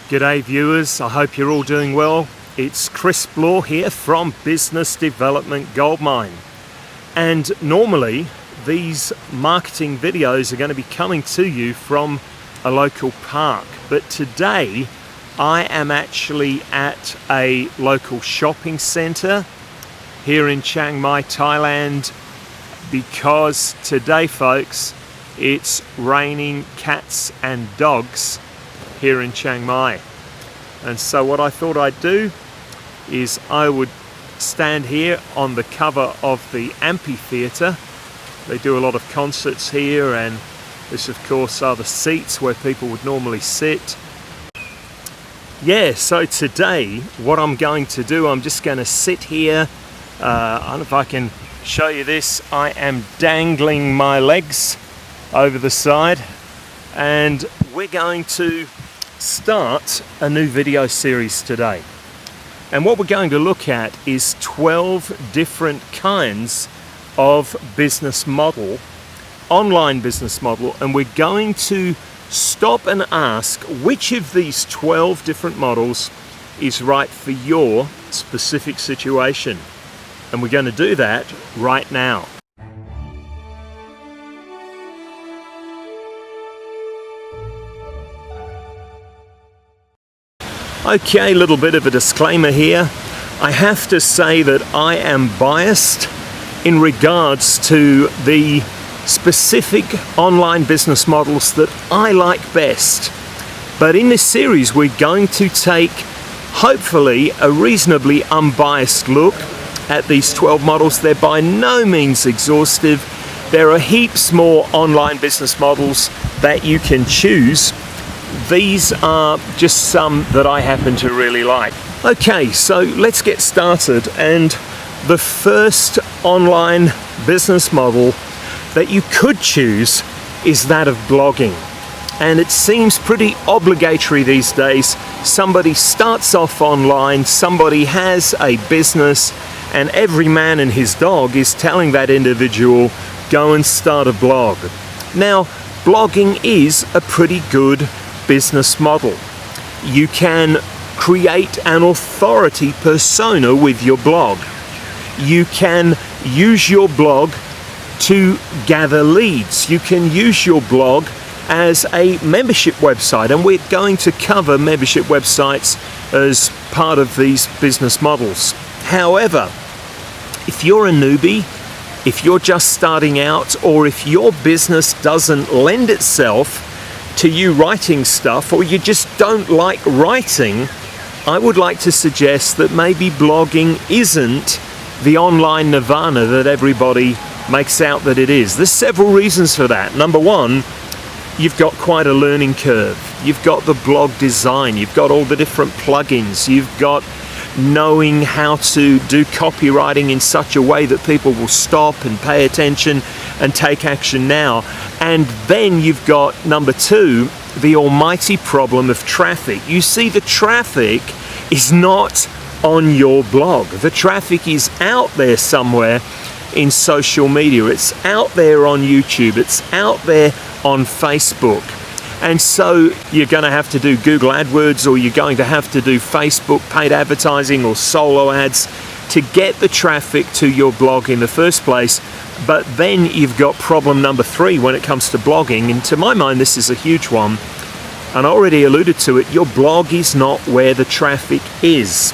G'day viewers, I hope you're all doing well. It's Chris Bloor here from Business Development Goldmine. And normally these marketing videos are going to be coming to you from a local park. But today I am actually at a local shopping centre here in Chiang Mai, Thailand, because today, folks, it's raining cats and dogs here in Chiang Mai. And so what I thought I'd do is I would stand here on the cover of the amphitheatre. They do a lot of concerts here, and this of course are the seats where people would normally sit. Yeah, so today what I'm going to do, I'm just going to sit here. I don't know if I can show you this. I am dangling my legs over the side, and we're going to start a new video series today. And what we're going to look at is 12 different kinds of business model, online business model, and we're going to stop and ask which of these 12 different models is right for your specific situation. And we're going to do that right now. Okay, a little bit of a disclaimer here. I have to say that I am biased in regards to the specific online business models that I like best. But in this series, we're going to take, hopefully, a reasonably unbiased look at these 12 models. They're by no means exhaustive. There are heaps more online business models that you can choose. These are just some that I happen to really like. Okay, so let's get started. And the first online business model that you could choose is that of blogging. And it seems pretty obligatory these days. Somebody starts off online, somebody has a business, and every man and his dog is telling that individual, go and start a blog. Now, blogging is a pretty good business model. You can create an authority persona with your blog. You can use your blog to gather leads. You can use your blog as a membership website, and we're going to cover membership websites as part of these business models. However, if you're a newbie, if you're just starting out, or if your business doesn't lend itself to you writing stuff, or you just don't like writing, I would like to suggest that maybe blogging isn't the online nirvana that everybody makes out that it is. There's several reasons for that. Number one, you've got quite a learning curve. You've got the blog design, you've got all the different plugins, you've got knowing how to do copywriting in such a way that people will stop and pay attention and take action now. And then you've got, number two, the almighty problem of traffic. You see, the traffic is not on your blog. The traffic is out there somewhere in social media. It's out there on YouTube. It's out there on Facebook. And so you're going to have to do Google AdWords, or you're going to have to do Facebook paid advertising or solo ads to get the traffic to your blog in the first place. But then you've got problem number three when it comes to blogging, and to my mind this is a huge one, and I already alluded to it. Your blog is not where the traffic is.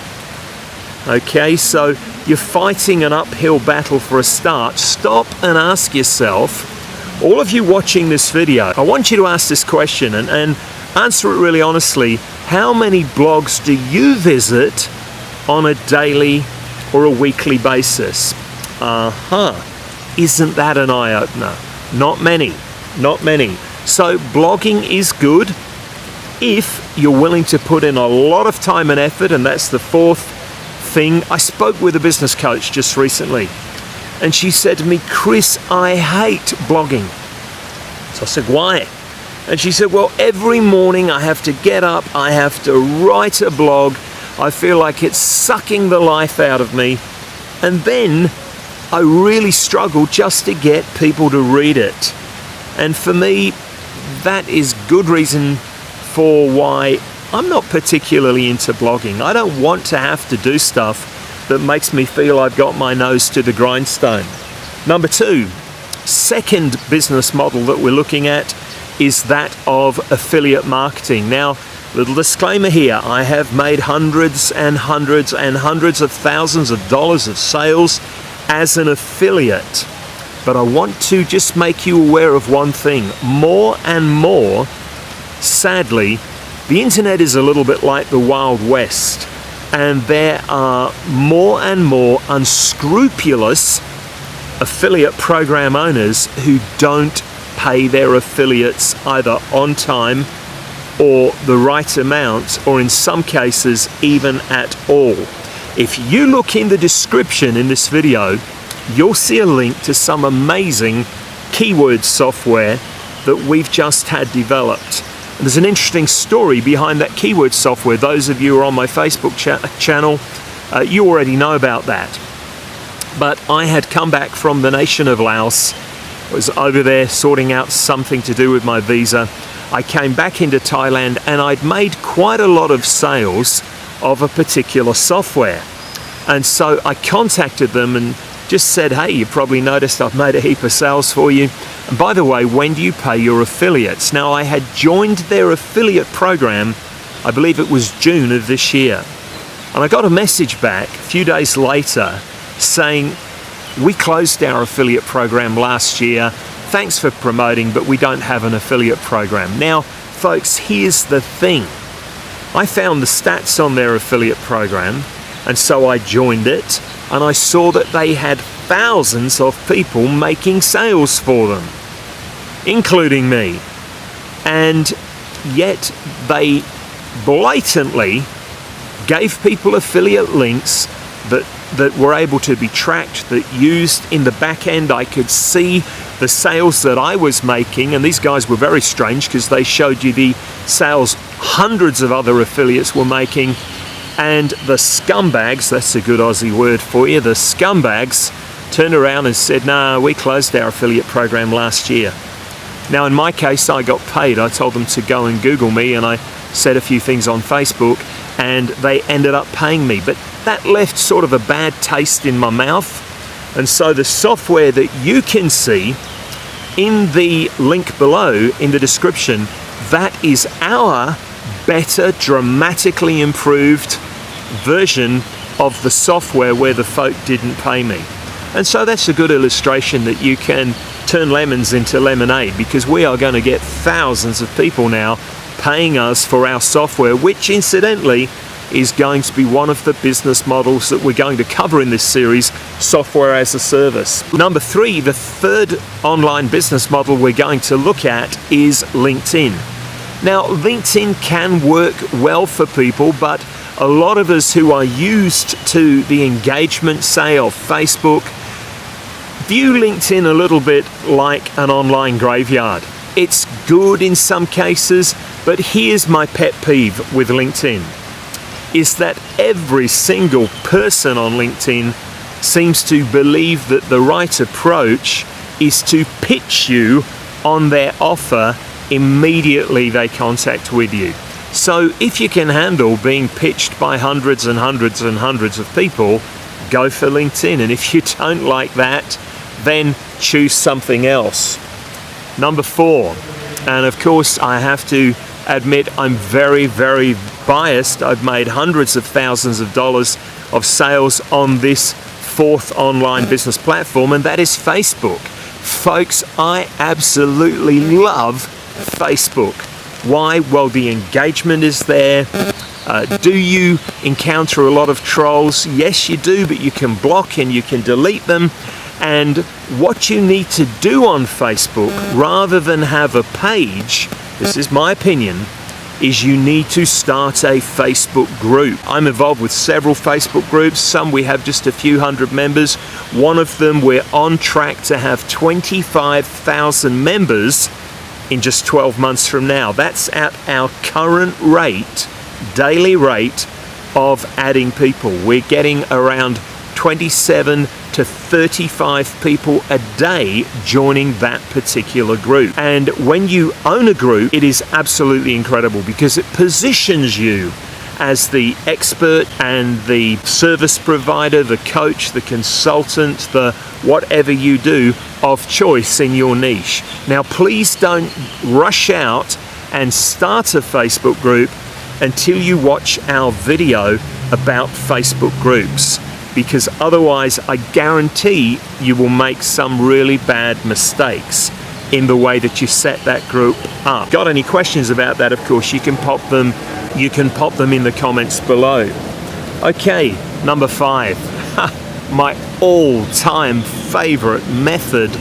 Okay, so you're fighting an uphill battle for a start. Stop and ask yourself, all of you watching this video, I want you to ask this question and answer it really honestly. How many blogs do you visit on a daily or a weekly basis? Isn't that an eye-opener? Not many, not many. So blogging is good if you're willing to put in a lot of time and effort, and that's the fourth thing. I spoke with a business coach just recently, and she said to me, Chris, I hate blogging. So I said, why? And she said, well, every morning I have to get up, I have to write a blog, I feel like it's sucking the life out of me, and then I really struggle just to get people to read it. And for me, that is good reason for why I'm not particularly into blogging. I don't want to have to do stuff that makes me feel I've got my nose to the grindstone. Number two, second business model that we're looking at is that of affiliate marketing. Now, little disclaimer here, I have made hundreds and hundreds and hundreds of thousands of dollars of sales as an affiliate. But I want to just make you aware of one thing. More and more, sadly, the internet is a little bit like the Wild West, and there are more and more unscrupulous affiliate program owners who don't pay their affiliates either on time or the right amount, or in some cases even at all. If you look in the description in this video, you'll see a link to some amazing keyword software that we've just had developed. And there's an interesting story behind that keyword software. Those of you who are on my Facebook channel, you already know about that. But I had come back from the nation of Laos. I was over there sorting out something to do with my visa. I came back into Thailand and I'd made quite a lot of sales of a particular software. And so I contacted them and just said, hey, you probably noticed I've made a heap of sales for you. And by the way, when do you pay your affiliates? Now, I had joined their affiliate program, I believe it was June of this year. And I got a message back a few days later saying, we closed our affiliate program last year. Thanks for promoting, but we don't have an affiliate program. Now, folks, here's the thing. I found the stats on their affiliate program, and so I joined it, and I saw that they had thousands of people making sales for them, including me. And yet they blatantly gave people affiliate links that were able to be tracked, that used in the back end. I could see the sales that I was making, and these guys were very strange because they showed you the sales hundreds of other affiliates were making. And the scumbags, that's a good Aussie word for you, the scumbags turned around and said, no, we closed our affiliate program last year. Now, in my case, I got paid. I told them to go and Google me, and I said a few things on Facebook, and they ended up paying me. But that left sort of a bad taste in my mouth. And so the software that you can see in the link below in the description, that is our better, dramatically improved version of the software where the folk didn't pay me. And so that's a good illustration that you can turn lemons into lemonade, because we are going to get thousands of people now paying us for our software, which incidentally is going to be one of the business models that we're going to cover in this series, software as a service. Number three, the third online business model we're going to look at is LinkedIn. Now, LinkedIn can work well for people, but a lot of us who are used to the engagement, say, of Facebook, view LinkedIn a little bit like an online graveyard. It's good in some cases, but here's my pet peeve with LinkedIn, is that every single person on LinkedIn seems to believe that the right approach is to pitch you on their offer immediately they contact with you. So if you can handle being pitched by hundreds and hundreds and hundreds of people, go for LinkedIn. And if you don't like that, then choose something else. Number four, and of course I have to admit I'm very, very biased. I've made hundreds of thousands of dollars of sales on this fourth online business platform, and that is Facebook. Folks, I absolutely love Facebook. Why? Well, the engagement is there. Do you encounter a lot of trolls? Yes, you do, but you can block and you can delete them. And what you need to do on Facebook, rather than have a page, this is my opinion, is you need to start a Facebook group. I'm involved with several Facebook groups. Some we have just a few hundred members. One of them we're on track to have 25,000 members in just 12 months from now. That's at our current rate, daily rate of adding people. We're getting around 27 to 35 people a day joining that particular group. And when you own a group, it is absolutely incredible because it positions you as the expert and the service provider, the coach, the consultant, the whatever you do of choice in your niche. Now, please don't rush out and start a Facebook group until you watch our video about Facebook groups, because otherwise I guarantee you will make some really bad mistakes in the way that you set that group up. Got any questions about that? Of course, you can pop them in the comments below. Okay, number 5. My all-time favorite method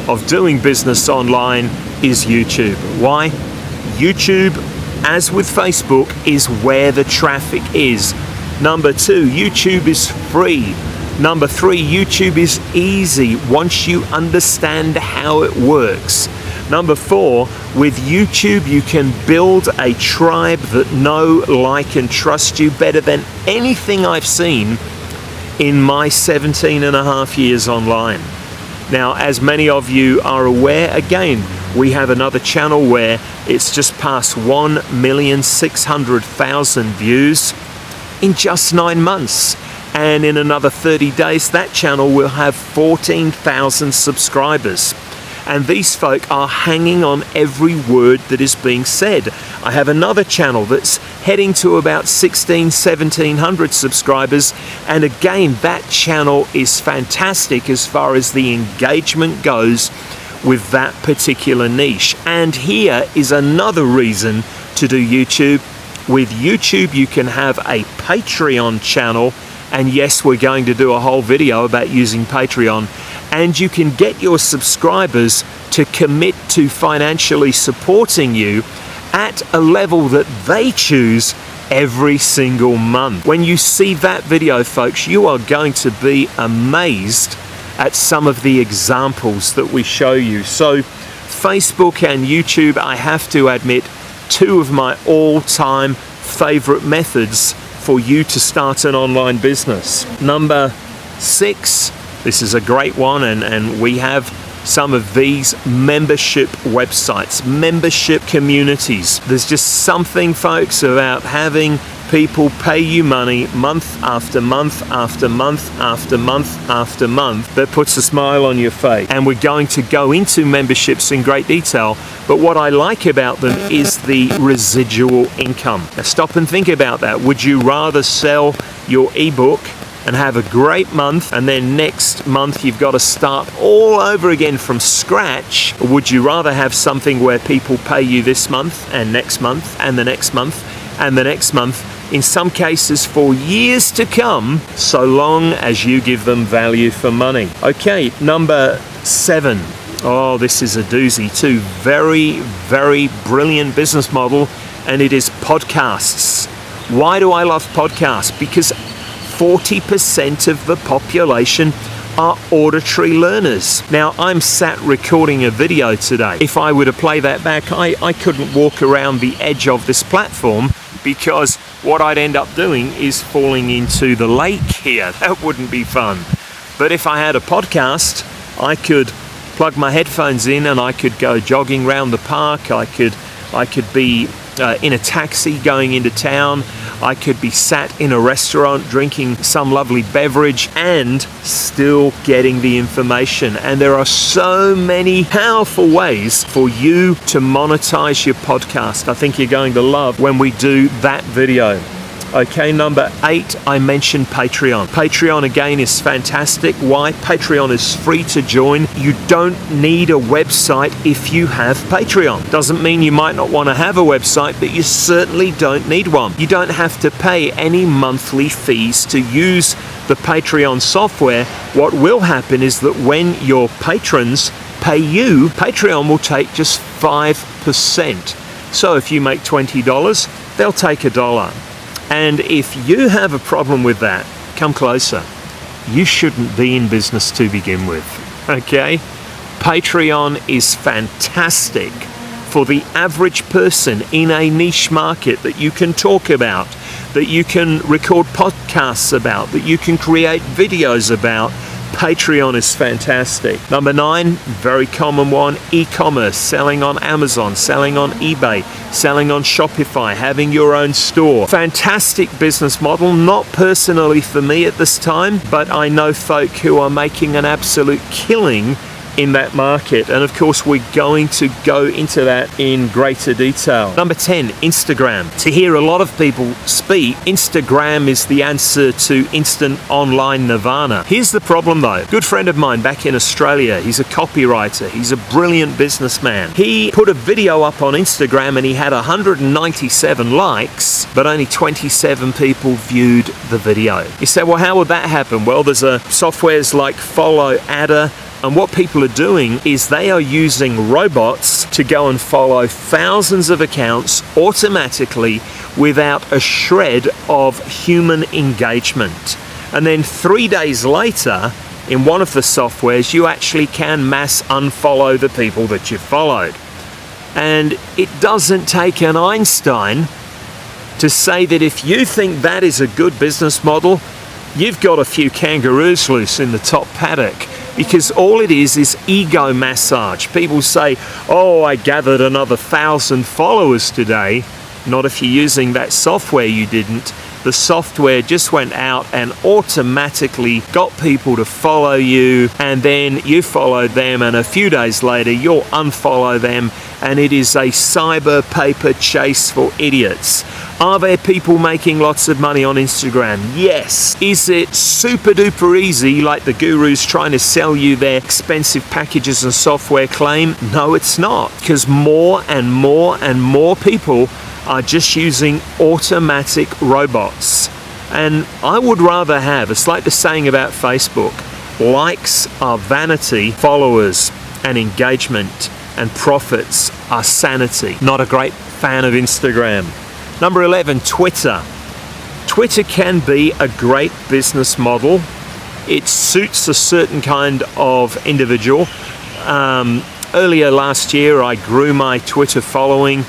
of doing business online is YouTube. Why? YouTube, as with Facebook, is where the traffic is. Number 2, YouTube is free. Number 3, YouTube is easy once you understand how it works. Number 4, with YouTube you can build a tribe that know, like and trust you better than anything I've seen in my 17 and a half years online. Now, as many of you are aware, again, we have another channel where it's just past 1,600,000 views in just 9 months. And in another 30 days, that channel will have 14,000 subscribers. And these folk are hanging on every word that is being said. I have another channel that's heading to about 1,700 subscribers. And again, that channel is fantastic as far as the engagement goes with that particular niche. And here is another reason to do YouTube. With YouTube, you can have a Patreon channel. And yes, we're going to do a whole video about using Patreon. And you can get your subscribers to commit to financially supporting you at a level that they choose every single month. When you see that video, folks, you are going to be amazed at some of the examples that we show you. So Facebook and YouTube, I have to admit, 2 of my all-time favorite methods for you to start an online business. Number 6, this is a great one, and we have some of these membership websites, membership communities. There's just something, folks, about having people pay you money month after month after month after month after month that puts a smile on your face. And we're going to go into memberships in great detail, but what I like about them is the residual income. Now stop and think about that. Would you rather sell your ebook and have a great month, and then next month you've got to start all over again from scratch? Or would you rather have something where people pay you this month and next month and the next month and the next month, in some cases for years to come, so long as you give them value for money? Okay, number 7. Oh, this is a doozy too. Very, very brilliant business model, and it is podcasts. Why do I love podcasts? Because 40% of the population are auditory learners. Now, I'm sat recording a video today. If I were to play that back, I couldn't walk around the edge of this platform, because what I'd end up doing is falling into the lake here. That wouldn't be fun. But if I had a podcast, I could plug my headphones in and I could go jogging around the park. I could be in a taxi going into town. I could be sat in a restaurant drinking some lovely beverage and still getting the information. And there are so many powerful ways for you to monetize your podcast. I think you're going to love when we do that video. Okay, number 8, I mentioned Patreon. Patreon, again, is fantastic. Why? Patreon is free to join. You don't need a website if you have Patreon. Doesn't mean you might not want to have a website, but you certainly don't need one. You don't have to pay any monthly fees to use the Patreon software. What will happen is that when your patrons pay you, Patreon will take just 5%. So if you make $20, they'll take $1. And if you have a problem with that, come closer. You shouldn't be in business to begin with, okay? Patreon is fantastic for the average person in a niche market that you can talk about, that you can record podcasts about, that you can create videos about, Patreon is fantastic. Number 9, very common one, e-commerce, selling on Amazon, selling on eBay, selling on Shopify, having your own store. Fantastic business model, not personally for me at this time, but I know folk who are making an absolute killing in that market, and of course we're going to go into that in greater detail. Number 10, Instagram. To hear a lot of people speak, Instagram is the answer to instant online nirvana. Here's the problem though. Good friend of mine back in Australia, he's a copywriter, he's a brilliant businessman. He put a video up on Instagram and he had 197 likes, but only 27 people viewed the video. You say, well, how would that happen? Well, there's softwares like Follow Adder, and what people are doing is they are using robots to go and follow thousands of accounts automatically without a shred of human engagement. And then 3 days later, in one of the softwares, you actually can mass unfollow the people that you followed. And it doesn't take an Einstein to say that if you think that is a good business model, you've got a few kangaroos loose in the top paddock. Because all it is ego massage. People say, oh, I gathered another 1,000 followers today. Not if you're using that software, you didn't. The software just went out and automatically got people to follow you, and then you followed them, and a few days later you'll unfollow them, and it is a cyber paper chase for idiots. Are there people making lots of money on Instagram? Yes. Is it super duper easy like the gurus trying to sell you their expensive packages and software claim? No, it's not, because more and more and more people are just using automatic robots. And I would rather have, it's like the saying about Facebook, likes are vanity, followers and engagement and profits are sanity. Not a great fan of Instagram. Number 11, Twitter. Twitter can be a great business model. It suits a certain kind of individual. Earlier last year, I grew my Twitter following,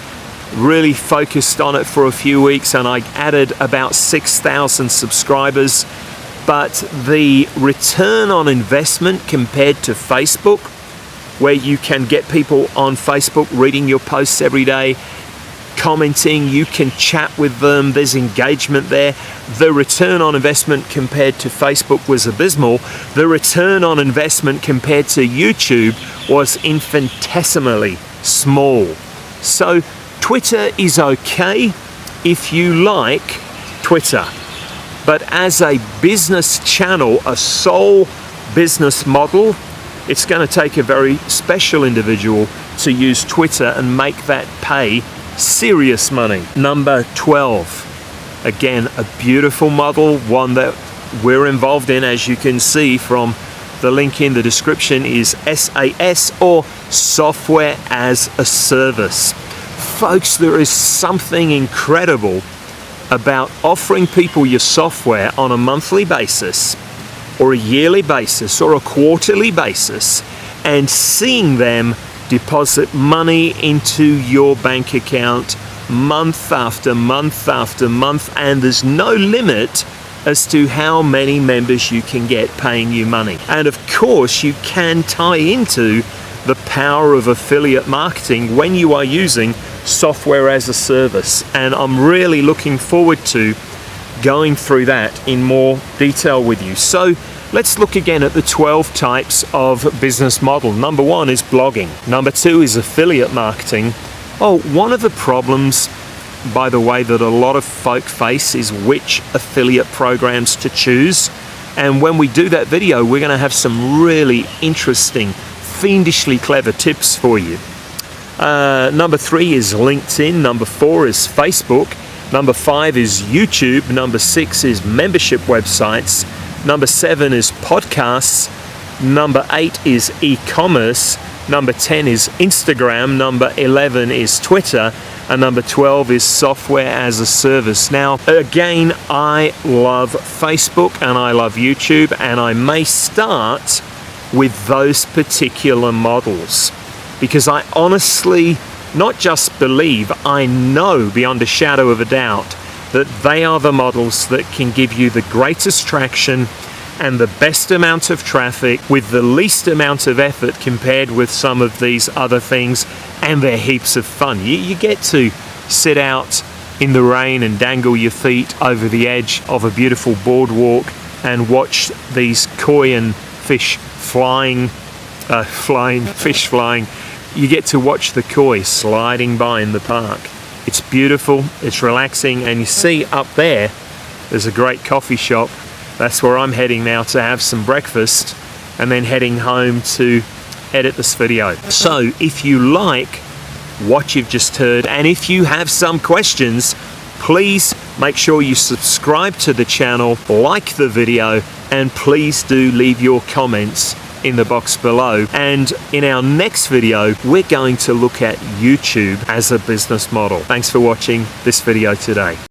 really focused on it for a few weeks, and I added about 6,000 subscribers. But the return on investment compared to Facebook, where you can get people on Facebook reading your posts every day, commenting, you can chat with them, there's engagement there. The return on investment compared to Facebook was abysmal. The return on investment compared to YouTube was infinitesimally small. So Twitter is okay if you like Twitter, but as a business channel, a sole business model, it's going to take a very special individual to use Twitter and make that pay serious money. Number 12, again, a beautiful model, one that we're involved in, as you can see from the link in the description, is SaaS, or Software as a Service. Folks, there is something incredible about offering people your software on a monthly basis, or a yearly basis, or a quarterly basis, and seeing them deposit money into your bank account month after month after month, and there's no limit as to how many members you can get paying you money. And of course, you can tie into the power of affiliate marketing when you are using software as a service. And I'm really looking forward to going through that in more detail with you. So let's look again at the 12 types of business model. Number 1 is blogging. Number 2 is affiliate marketing. Oh, one of the problems, by the way, that a lot of folk face is which affiliate programs to choose. And when we do that video, we're going to have some really interesting, fiendishly clever tips for you. Number 3 is LinkedIn. Number 4 is Facebook. Number 5 is YouTube. Number 6 is membership websites. Number 7 is podcasts. Number 8 is e-commerce. Number 10 is Instagram. Number 11 is Twitter. And number 12 is software as a service. Now, again, I love Facebook and I love YouTube, and I may start with those particular models because I honestly not just believe, I know beyond a shadow of a doubt that they are the models that can give you the greatest traction and the best amount of traffic with the least amount of effort compared with some of these other things, and they're heaps of fun. You get to sit out in the rain and dangle your feet over the edge of a beautiful boardwalk and watch these koi and fish flying. You get to watch the koi sliding by in the park. It's beautiful, it's relaxing, and you see up there, there's a great coffee shop. That's where I'm heading now to have some breakfast and then heading home to edit this video. So if you like what you've just heard, and if you have some questions, please make sure you subscribe to the channel, like the video, and please do leave your comments in the box below. And in our next video, we're going to look at YouTube as a business model. Thanks for watching this video today.